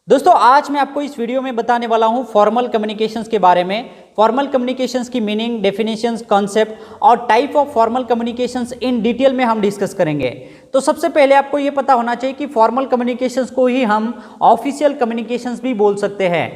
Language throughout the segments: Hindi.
दोस्तों आज मैं आपको इस वीडियो में बताने वाला हूं फॉर्मल कम्युनिकेशंस के बारे में। फॉर्मल कम्युनिकेशंस की मीनिंग, डेफिनेशंस, कॉन्सेप्ट और type of formal communications in detail में हम डिस्कस करेंगे। तो सबसे पहले आपको ये पता होना चाहिए कि फॉर्मल कम्युनिकेशंस को ही हम ऑफिशियल कम्युनिकेशंस भी बोल सकते हैं।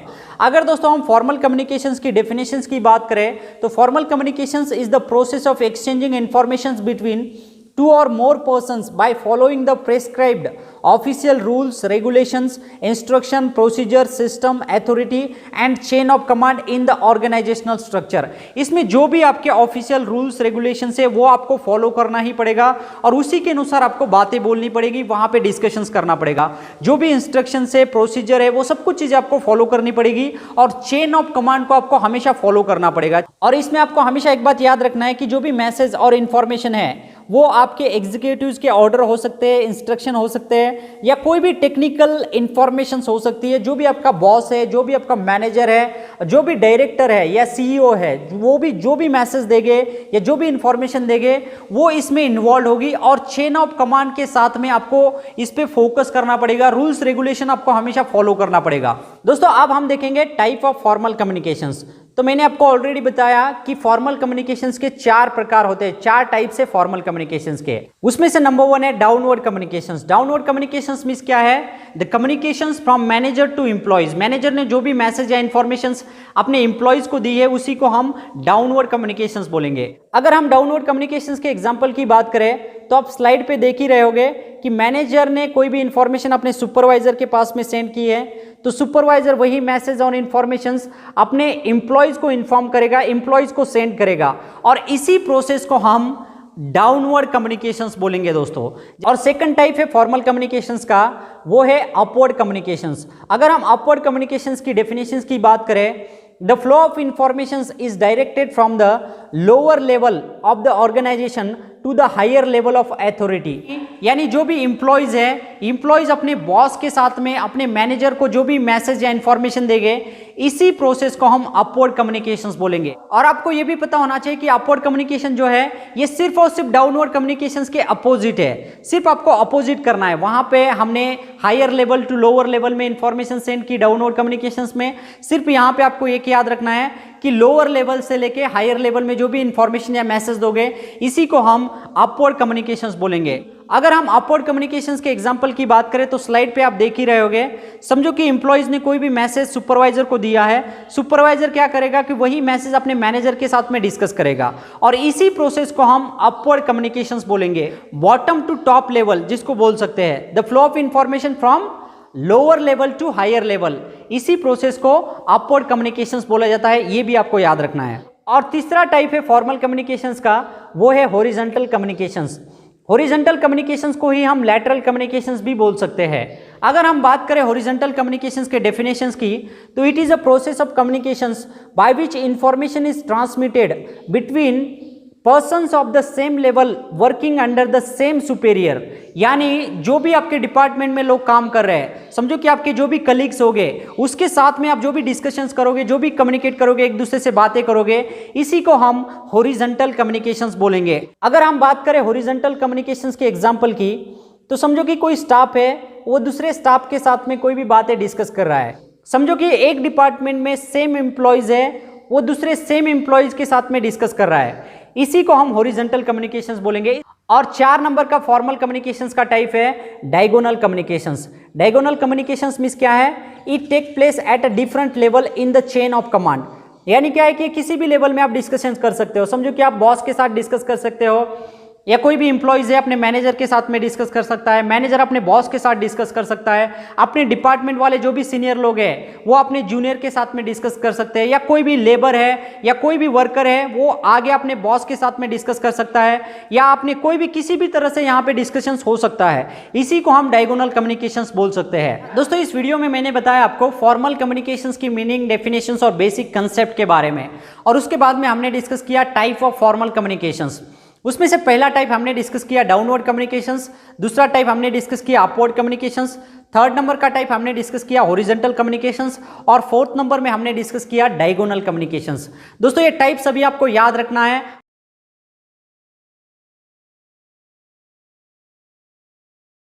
अगर दोस्तों हम फॉर्मल कम्युनिकेशंस की डेफिनेशंस की बात करें तो formal communications is the process of exchanging information between two or more persons by following the prescribed official rules, regulations, instruction, procedure, system, authority and chain of command in the organizational structure। इसमें जो भी आपके ऑफिशियल रूल्स रेगुलेशन है वो आपको फॉलो करना ही पड़ेगा और उसी के अनुसार आपको बातें बोलनी पड़ेगी, वहां पे डिस्कशंस करना पड़ेगा। जो भी इंस्ट्रक्शन है, प्रोसीजर है, वो सब कुछ चीजें आपको फॉलो करनी पड़ेगी और चेन ऑफ कमांड को आपको हमेशा फॉलो करना पड़ेगा। और इसमें आपको हमेशा एक बात याद रखना है कि जो भी मैसेज और इंफॉर्मेशन है वो आपके एग्जीक्यूटिव्स के ऑर्डर हो सकते हैं, इंस्ट्रक्शन हो सकते हैं या कोई भी टेक्निकल इंफॉर्मेशन हो सकती है। जो भी आपका बॉस है, जो भी आपका मैनेजर है, जो भी डायरेक्टर है या सीईओ है, वो भी जो भी मैसेज देंगे या जो भी इंफॉर्मेशन देंगे वो इसमें इन्वॉल्व होगी और चेन ऑफ कमांड के साथ में आपको इस पे फोकस करना पड़ेगा। रूल्स रेगुलेशन आपको हमेशा फॉलो करना पड़ेगा। दोस्तों अब हम देखेंगे टाइप ऑफ फॉर्मल कम्युनिकेशंस। तो मैंने आपको ऑलरेडी बताया कि फॉर्मल कम्युनिकेशंस के 4 प्रकार होते हैं, 4 टाइप से फॉर्मल कम्युनिकेशंस के। उसमें से नंबर 1 है downward communications. Downward communications means क्या है? The communications from manager to employees. Manager ने जो भी मैसेज या इंफॉर्मेशंस अपने एम्प्लॉयज को दी है उसी को हम डाउनवर्ड कम्युनिकेशंस बोलेंगे। अगर हम डाउनवर्ड कम्युनिकेशंस के एग्जांपल की बात करें तो आप स्लाइड पे देख ही रहे होगे कि मैनेजर ने कोई भी इंफॉर्मेशन अपने सुपरवाइजर के पास में सेंड की है तो सुपरवाइजर वही मैसेज और इंफॉर्मेशंस अपने एम्प्लॉयज को इन्फॉर्म करेगा, एम्प्लॉयज को सेंड करेगा और इसी प्रोसेस को हम डाउनवर्ड कम्युनिकेशंस बोलेंगे दोस्तों। और सेकंड टाइप है फॉर्मल कम्युनिकेशंस का, वो है अपवर्ड कम्युनिकेशंस। अगर हम अपवर्ड कम्युनिकेशंस की डेफिनेशंस की बात करें, the flow of information is directed from the lower level of the organization to the higher level of authority। यानी जो भी एम्प्लॉयज है, एम्प्लॉयज अपने बॉस के साथ में अपने मैनेजर को जो भी मैसेज या इंफॉर्मेशन देंगे इसी प्रोसेस को हम अपवर्ड कम्युनिकेशंस बोलेंगे। और आपको ये भी पता होना चाहिए कि अपवर्ड कम्युनिकेशन जो है ये सिर्फ और सिर्फ डाउनवर्ड कम्युनिकेशंस के अपोजिट है। सिर्फ आपको अपोजिट करना है। वहां पे हमने higher level to lower level में इंफॉर्मेशन सेंड की डाउनवर्ड कम्युनिकेशंस में। सिर्फ यहाँ पे आपको एक याद रखना है कि लोअर लेवल से लेके हायर लेवल में जो भी इंफॉर्मेशन या मैसेज दोगे इसी को हम अपवर्ड कम्युनिकेशंस बोलेंगे। अगर हम अपवर्ड कम्युनिकेशंस के एग्जांपल की बात करें तो स्लाइड पे आप देख ही रहे होगे। समझो कि एम्प्लॉयज ने कोई भी मैसेज सुपरवाइजर को दिया है, सुपरवाइजर क्या करेगा कि वही मैसेज अपने मैनेजर के साथ में डिस्कस करेगा और इसी प्रोसेस को हम अपवर्ड कम्युनिकेशंस बोलेंगे। बॉटम टू टॉप लेवल जिसको बोल सकते हैं, the flow of information from lower level to higher level, इसी प्रोसेस को अपवर्ड कम्युनिकेशंस बोला जाता है। ये भी आपको याद रखना है। और तीसरा टाइप है फॉर्मल कम्युनिकेशंस का, वो है हॉरिजॉन्टल कम्युनिकेशंस। हॉरिजॉन्टल कम्युनिकेशंस को ही हम लैटरल कम्युनिकेशंस भी बोल सकते हैं। अगर हम बात करें हॉरिजॉन्टल कम्युनिकेशंस के डेफिनेशंस की तो it is a process of communications by which information is transmitted between persons of the same level working under the same superior. यानी जो भी आपके डिपार्टमेंट में लोग काम कर रहे हैं, समझो कि आपके जो भी कलीग्स होंगे उसके साथ में आप जो भी डिस्कशंस करोगे, जो भी कम्युनिकेट करोगे, एक दूसरे से बातें करोगे, इसी को हम हॉरिजॉन्टल कम्युनिकेशंस बोलेंगे। अगर हम बात करें हॉरिजॉन्टल कम्युनिकेशंस के एग्जांपल की तो समझो कि कोई स्टाफ है, वो दूसरे स्टाफ के साथ में कोई भी बातें डिस्कस कर रहा है। समझो कि एक डिपार्टमेंट में सेम एम्प्लॉयज है, वो दूसरे सेम एम्प्लॉयज के साथ में डिस्कस कर रहा है, इसी को हम हॉरिजॉन्टल कम्युनिकेशंस बोलेंगे। और 4 नंबर का फॉर्मल कम्युनिकेशंस का टाइप है diagonal communications. Diagonal communications means क्या है? It take place at a different level in the chain of command. यानी क्या है कि किसी भी लेवल में आप डिस्कशन कर सकते हो। समझो कि आप बॉस के साथ डिस्कस कर सकते हो या कोई भी एम्प्लॉयज है अपने मैनेजर के साथ में डिस्कस कर सकता है, मैनेजर अपने बॉस के साथ डिस्कस कर सकता है, अपने डिपार्टमेंट वाले जो भी सीनियर लोग हैं वो अपने जूनियर के साथ में डिस्कस कर सकते हैं, या कोई भी लेबर है या कोई भी वर्कर है वो आगे अपने बॉस के साथ में डिस्कस कर सकता है, या अपने कोई भी किसी भी तरह से यहाँ पे डिस्कशंस हो सकता है। इसी को हम डायगोनल कम्युनिकेशंस बोल सकते हैं। दोस्तों इस वीडियो में मैंने बताया आपको फॉर्मल कम्युनिकेशंस की मीनिंग, डेफिनेशंस और बेसिक कंसेप्ट के बारे में, और उसके बाद में हमने डिस्कस किया टाइप ऑफ फॉर्मल कम्युनिकेशंस। उसमें से पहला टाइप हमने डिस्कस किया डाउनवर्ड कम्युनिकेशंस, दूसरा टाइप हमने डिस्कस किया अपवर्ड कम्युनिकेशंस, थर्ड नंबर का टाइप हमने डिस्कस किया हॉरिजॉन्टल कम्युनिकेशंस और फोर्थ नंबर में हमने डिस्कस किया डायगोनल कम्युनिकेशंस। दोस्तों ये टाइप सभी आपको याद रखना है